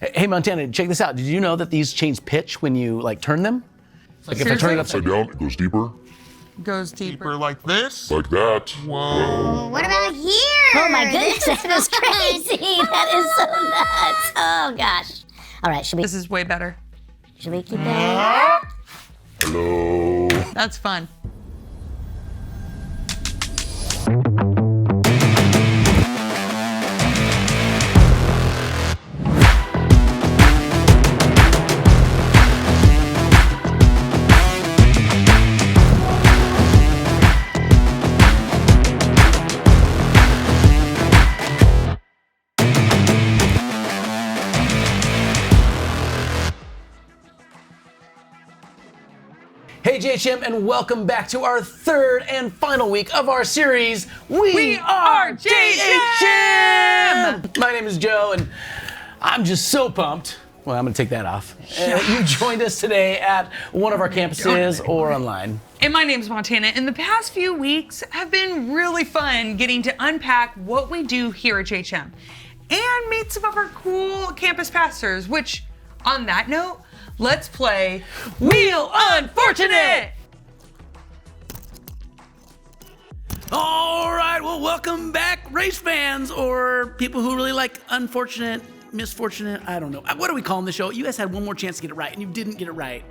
Hey, Montana, check this out. Did you know that these change pitch when you like turn them? Like if I turn it upside down, it goes deeper. Goes deeper like this? Like that. Whoa. What about here? Oh my goodness, that is crazy. That is so nuts. Oh gosh. All right, This is way better. should we keep that? Hello. That's fun. Hey JHM, and welcome back to our third and final week of our series, We Are JHM! My name is Joe, and I'm just so pumped. Well, I'm gonna take that off. You joined us today at one of our campuses or online. And my name's Montana, and the past few weeks have been really fun getting to unpack what we do here at JHM and meet some of our cool campus pastors, which, on that note, let's play Wheel Unfortunate! All right, well, welcome back, race fans, or people who really like unfortunate, misfortunate, I don't know. What do we call them the show? You guys had one more chance to get it right, and you didn't get it right.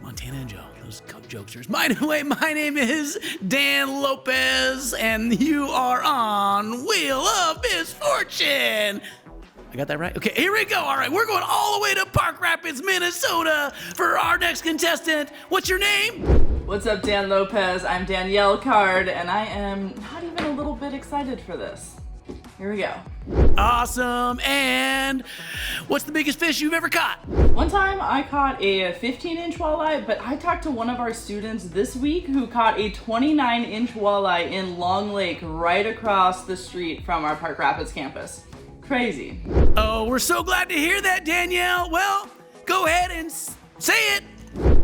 Montana and Joe, those jokesters. By the way, my name is Dan Lopez, and you are on Wheel of Misfortune. I got that right? Okay, here we go. All right, we're going all the way to Park Rapids, Minnesota for our next contestant. What's your name? What's up, Dan Lopez? I'm Danielle Card, and I am not even a little bit excited for this. Here we go. Awesome. And what's the biggest fish you've ever caught? One time I caught a 15-inch walleye, but I talked to one of our students this week who caught a 29-inch walleye in Long Lake right across the street from our Park Rapids campus. Crazy. Oh, we're so glad to hear that, Danielle. Well, go ahead and say it.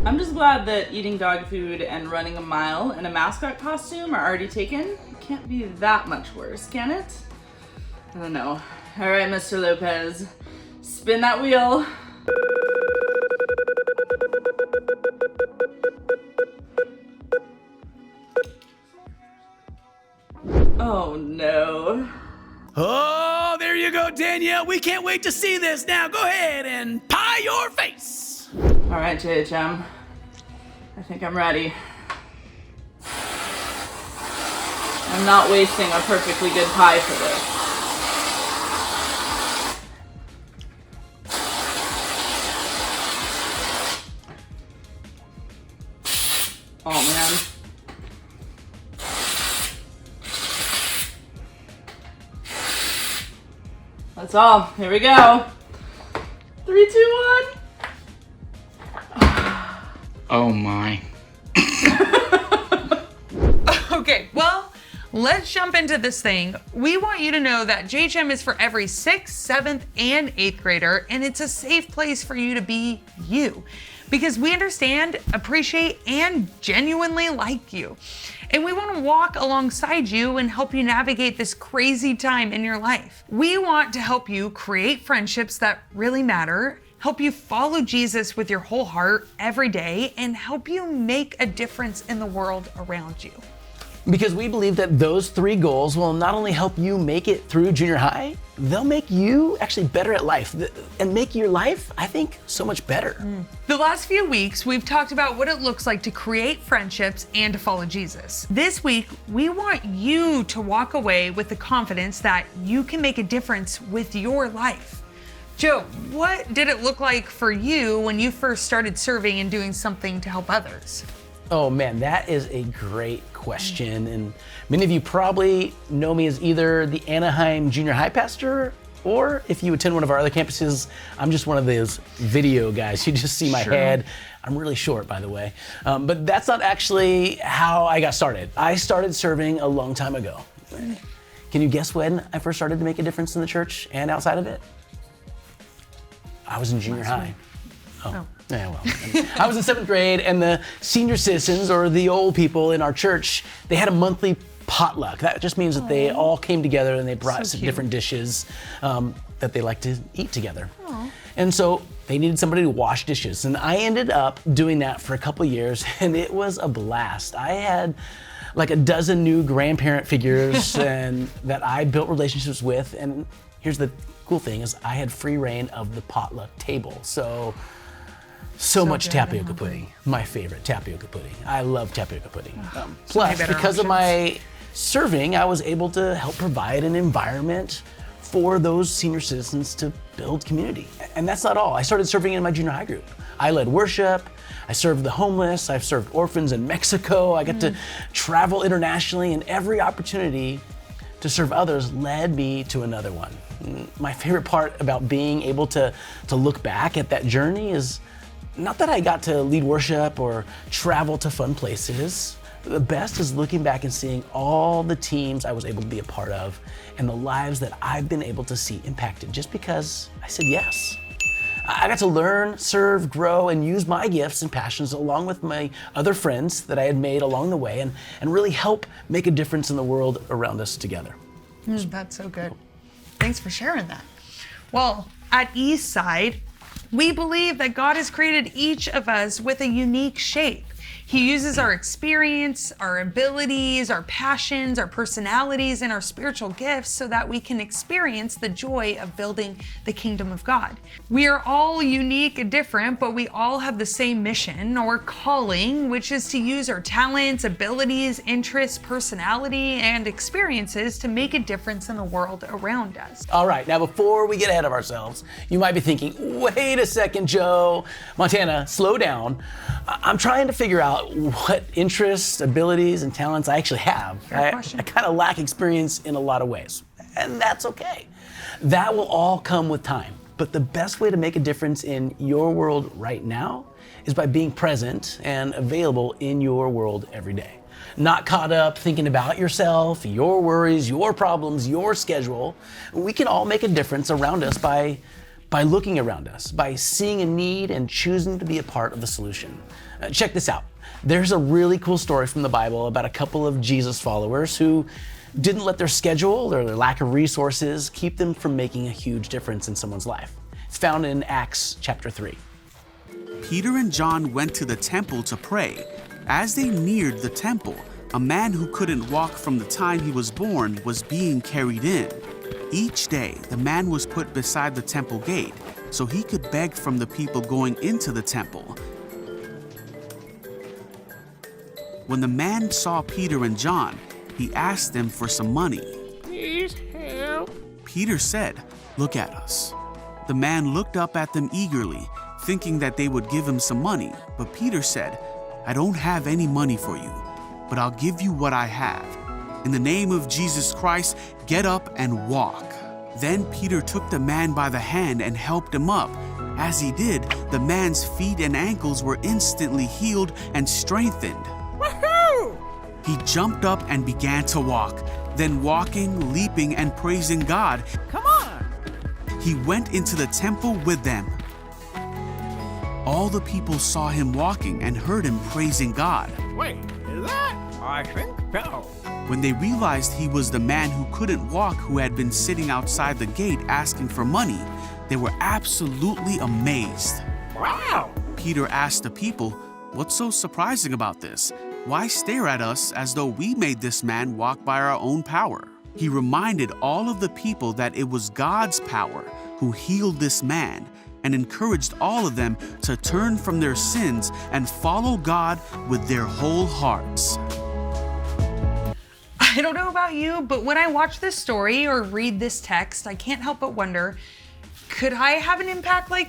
I'm just glad that eating dog food and running a mile in a mascot costume are already taken. Can't be that much worse, can it? I don't know. All right, Mr. Lopez, spin that wheel. Oh no. Oh, there you go, Danielle. We can't wait to see this. Now go ahead and pie your face. All right, JHM. I think I'm ready. I'm not wasting a perfectly good pie for this. Oh man. That's all. Here we go. 3, 2, 1. Oh my. Okay, well, let's jump into this thing. We want you to know that JHM is for every 6th, 7th, and 8th grader, and it's a safe place for you to be you. Because we understand, appreciate, and genuinely like you. And we want to walk alongside you and help you navigate this crazy time in your life. We want to help you create friendships that really matter, help you follow Jesus with your whole heart every day, and help you make a difference in the world around you. Because we believe that those 3 goals will not only help you make it through junior high, they'll make you actually better at life and make your life, I think, so much better. The last few weeks, we've talked about what it looks like to create friendships and to follow Jesus. This week, we want you to walk away with the confidence that you can make a difference with your life. Joe, what did it look like for you when you first started serving and doing something to help others? Oh man, that is a great question. And many of you probably know me as either the Anaheim Junior High pastor, or if you attend one of our other campuses, I'm just one of those video guys. You just see my head. I'm really short, by the way. But that's not actually how I got started. I started serving a long time ago. Can you guess when I first started to make a difference in the church and outside of it? I was in junior high. Oh. Yeah, well, I was in 7th grade, and the senior citizens, or the old people in our church, they had a monthly potluck. That just means that they all came together and they brought some different dishes that they like to eat together. And so they needed somebody to wash dishes. And I ended up doing that for a couple years, and it was a blast. I had like a dozen new grandparent figures and that I built relationships with. And here's the cool thing is I had free reign of the potluck table. So much good, tapioca I'm pudding. My favorite, tapioca pudding. I love tapioca pudding. many Plus, better because of options. my serving, I was able to help provide an environment for those senior citizens to build community. And that's not all. I started serving in my junior high group. I led worship, I served the homeless, I've served orphans in Mexico, I got to travel internationally, and every opportunity to serve others led me to another one. My favorite part about being able to look back at that journey is not that I got to lead worship or travel to fun places. The best is looking back and seeing all the teams I was able to be a part of and the lives that I've been able to see impacted just because I said yes. I got to learn, serve, grow, and use my gifts and passions along with my other friends that I had made along the way and really help make a difference in the world around us together. That's so good. Thanks for sharing that. Well, at Eastside, we believe that God has created each of us with a unique shape. He uses our experience, our abilities, our passions, our personalities, and our spiritual gifts so that we can experience the joy of building the kingdom of God. We are all unique and different, but we all have the same mission or calling, which is to use our talents, abilities, interests, personality, and experiences to make a difference in the world around us. All right, now before we get ahead of ourselves, you might be thinking, wait a second, Joe. Montana, slow down. I'm trying to figure out what interests, abilities, and talents I actually have. Fair question. I kind of lack experience in a lot of ways, and that's okay. That will all come with time. But the best way to make a difference in your world right now is by being present and available in your world every day. Not caught up thinking about yourself, your worries, your problems, your schedule. We can all make a difference around us by looking around us, by seeing a need and choosing to be a part of the solution. Check this out. There's a really cool story from the Bible about a couple of Jesus followers who didn't let their schedule or their lack of resources keep them from making a huge difference in someone's life. It's found in Acts chapter 3. Peter and John went to the temple to pray. As they neared the temple, a man who couldn't walk from the time he was born was being carried in. Each day, the man was put beside the temple gate so he could beg from the people going into the temple. When the man saw Peter and John, he asked them for some money. Please help. Peter said, "Look at us." The man looked up at them eagerly, thinking that they would give him some money. But Peter said, "I don't have any money for you, but I'll give you what I have. In the name of Jesus Christ, get up and walk." Then Peter took the man by the hand and helped him up. As he did, the man's feet and ankles were instantly healed and strengthened. Woohoo! He jumped up and began to walk. Then walking, leaping, and praising God, Come on! he went into the temple with them. All the people saw him walking and heard him praising God. Wait, is that? I think so. When they realized he was the man who couldn't walk who had been sitting outside the gate asking for money, they were absolutely amazed. Wow! Peter asked the people, "What's so surprising about this? Why stare at us as though we made this man walk by our own power?" He reminded all of the people that it was God's power who healed this man and encouraged all of them to turn from their sins and follow God with their whole hearts. I don't know about you, but when I watch this story or read this text, I can't help but wonder, could I have an impact like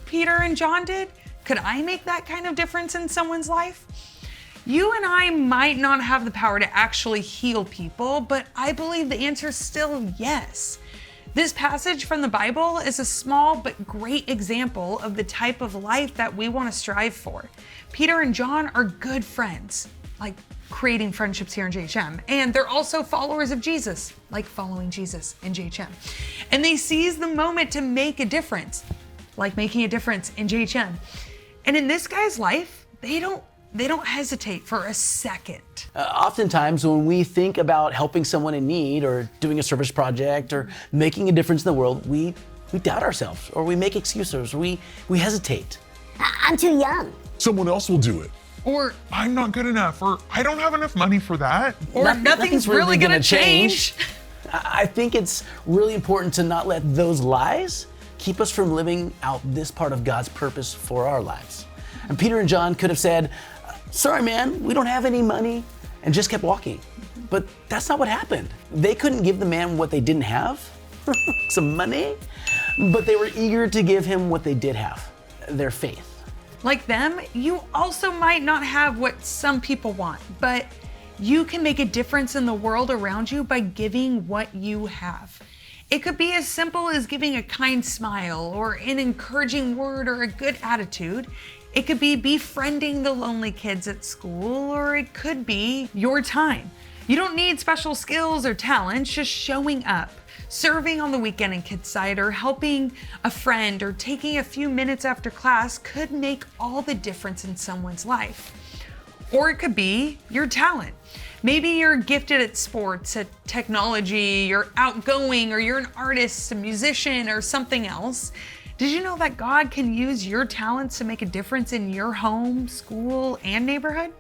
Peter and John did? Could I make that kind of difference in someone's life? You and I might not have the power to actually heal people, but I believe the answer is still yes. This passage from the Bible is a small but great example of the type of life that we want to strive for. Peter and John are good friends, like creating friendships here in JHM, and they're also followers of Jesus, like following Jesus in JHM. And they seize the moment to make a difference, like making a difference in JHM. And in this guy's life, they don't hesitate for a second. Oftentimes when we think about helping someone in need or doing a service project or making a difference in the world, we we doubt ourselves, or we make excuses, or we hesitate. I'm too young. Someone else will do it. Or I'm not good enough, or I don't have enough money for that. nothing's really gonna change. I think it's really important to not let those lies keep us from living out this part of God's purpose for our lives. And Peter and John could have said, sorry man, we don't have any money, and just kept walking. But that's not what happened. They couldn't give the man what they didn't have, some money, but they were eager to give him what they did have, their faith. Like them, you also might not have what some people want, but you can make a difference in the world around you by giving what you have. It could be as simple as giving a kind smile or an encouraging word or a good attitude. It could be befriending the lonely kids at school, or it could be your time. You don't need special skills or talents, just showing up, serving on the weekend in Kids Side, or helping a friend, or taking a few minutes after class could make all the difference in someone's life. Or it could be your talent. Maybe you're gifted at sports, at technology, you're outgoing, or you're an artist, a musician, or something else. Did you know that God can use your talents to make a difference in your home, school, and neighborhood?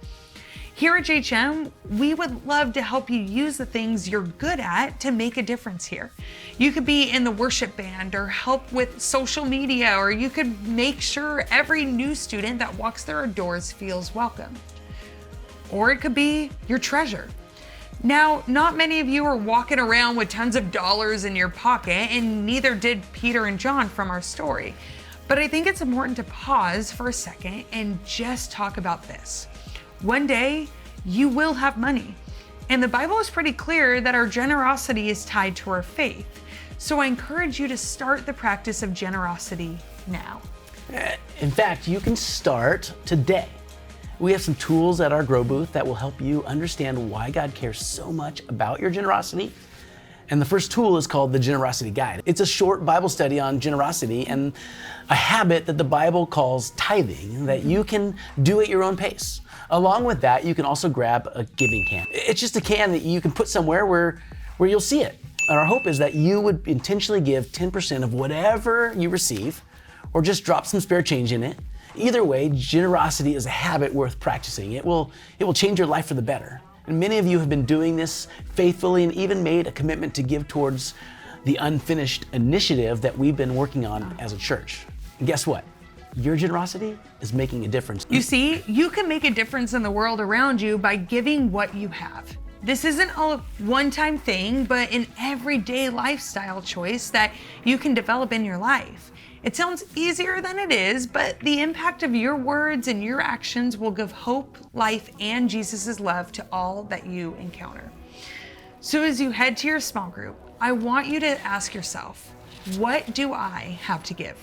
Here at JHM, we would love to help you use the things you're good at to make a difference here. You could be in the worship band, or help with social media, or you could make sure every new student that walks through our doors feels welcome. Or it could be your treasure. Now, not many of you are walking around with tons of dollars in your pocket, and neither did Peter and John from our story. But I think it's important to pause for a second and just talk about this. One day, you will have money. And the Bible is pretty clear that our generosity is tied to our faith. So I encourage you to start the practice of generosity now. In fact, you can start today. We have some tools at our Grow booth that will help you understand why God cares so much about your generosity. And the first tool is called the Generosity Guide. It's a short Bible study on generosity and a habit that the Bible calls tithing that you can do at your own pace. Along with that, you can also grab a giving can. It's just a can that you can put somewhere where you'll see it. And our hope is that you would intentionally give 10% of whatever you receive, or just drop some spare change in it. Either way, generosity is a habit worth practicing. It will change your life for the better. And many of you have been doing this faithfully and even made a commitment to give towards the unfinished initiative that we've been working on as a church. And guess what? Your generosity is making a difference. You see, you can make a difference in the world around you by giving what you have. This isn't a one-time thing, but an everyday lifestyle choice that you can develop in your life. It sounds easier than it is, but the impact of your words and your actions will give hope, life, and Jesus' love to all that you encounter. So as you head to your small group, I want you to ask yourself, what do I have to give?